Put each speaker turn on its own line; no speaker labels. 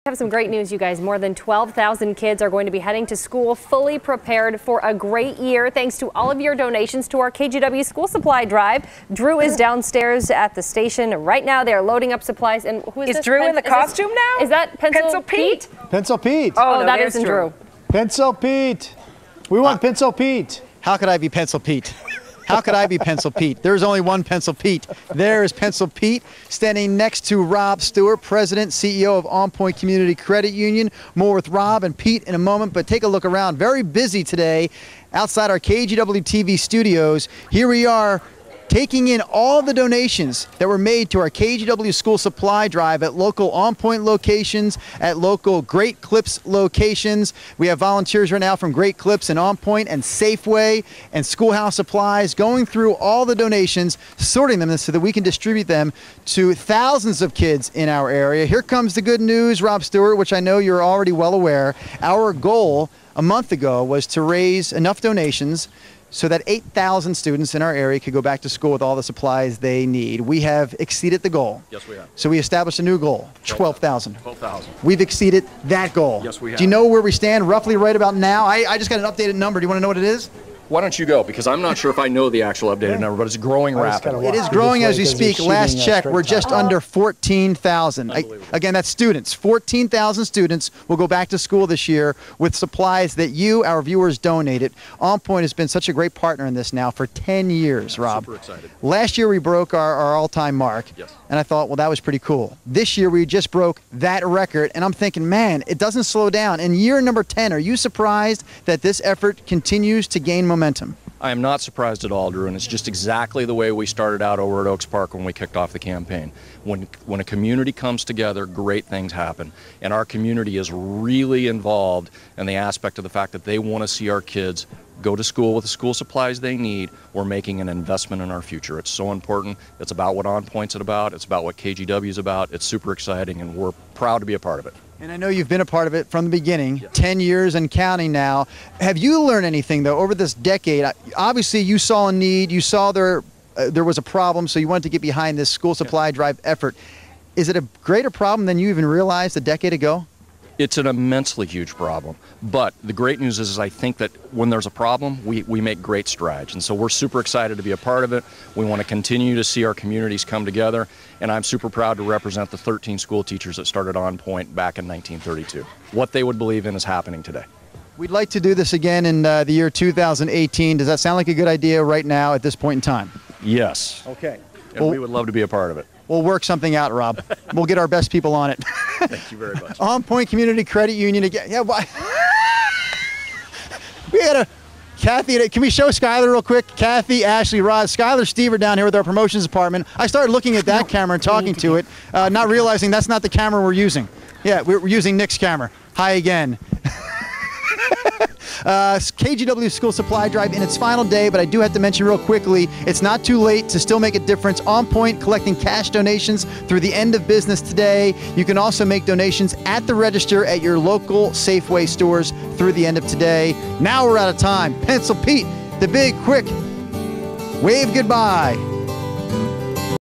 I have some great news, you guys. More than 12,000 kids are going to be heading to school fully prepared for a great year thanks to all of your donations to our KGW School Supply Drive. Drew is downstairs at the station right now. They are loading up supplies. And who is this?
Drew in the costume now?
Is that Pencil Pete?
Pencil Pete.
Oh, no, that isn't Drew.
Pencil Pete. We want Pencil Pete.
How could I be Pencil Pete? How could I be Pencil Pete? There's only one Pencil Pete. There is Pencil Pete standing next to Rob Stewart, President, CEO of On Point Community Credit Union. More with Rob and Pete in a moment, but take a look around. Very busy today outside our KGW TV studios. Here we are taking in all the donations that were made to our KGW School Supply Drive at local On Point locations, at local Great Clips locations. We have volunteers right now from Great Clips and On Point and Safeway and Schoolhouse Supplies going through all the donations, sorting them so that we can distribute them to thousands of kids in our area. Here comes the good news, Rob Stewart, which I know you're already well aware. Our goal a month ago was to raise enough donations so that 8,000 students in our area could go back to school with all the supplies they need. We have exceeded the goal.
Yes, we have.
So we established a new goal, 12,000.
12,000.
We've exceeded that goal.
Yes, we have.
Do you know where we stand roughly right about now? I just got an updated number. Do you want to know what it is?
Why don't you go? Because I'm not sure if I know the actual updated number, but it's growing rapidly.
It is growing as we speak. Last check, we're just under 14,000. Again, that's students. 14,000 students will go back to school this year with supplies that you, our viewers, donated. On Point has been such a great partner in this now for 10 years, Rob.
Super excited.
Last year we broke our all-time mark.
Yes.
And I thought, well, that was pretty cool. This year we just broke that record, and I'm thinking, man, it doesn't slow down. In year number 10, are you surprised that this effort continues to gain momentum?
I am not surprised at all, Drew, and it's just exactly the way we started out over at Oaks Park when we kicked off the campaign. When a community comes together, great things happen. And our community is really involved in the aspect of the fact that they want to see our kids go to school with the school supplies they need. We're making an investment in our future. It's so important. It's about what On Point's about. It's about what KGW is about. It's super exciting, and we're proud to be a part of it.
And I know you've been a part of it from the beginning, 10 years and counting now. Have you learned anything, though, over this decade? Obviously, you saw a need. You saw there was a problem, so you wanted to get behind this school supply drive effort. Is it a greater problem than you even realized a decade ago?
It's an immensely huge problem. But the great news is I think that when there's a problem, we make great strides. And so we're super excited to be a part of it. We want to continue to see our communities come together. And I'm super proud to represent the 13 school teachers that started On Point back in 1932. What they would believe in is happening today.
We'd like to do this again in the year 2018. Does that sound like a good idea right now at this point in time?
Yes.
Okay.
And we would love to be a part of it.
We'll work something out, Rob. We'll get our best people on it.
Thank you very much.
On Point Community Credit Union again. Yeah, why? We got a Kathy. Can we show Skylar real quick? Kathy, Ashley, Rod, Skylar, Steve are down here with our promotions department. I started looking at that camera and talking to it, not realizing that's not the camera we're using. Yeah, we're using Nick's camera. Hi again. KGW School Supply Drive in its final day, but I do have to mention real quickly, it's not too late to still make a difference. On Point collecting cash donations through the end of business today. You can also make donations at the register at your local Safeway stores through the end of today. Now we're out of time. Pencil Pete, the big, quick wave goodbye.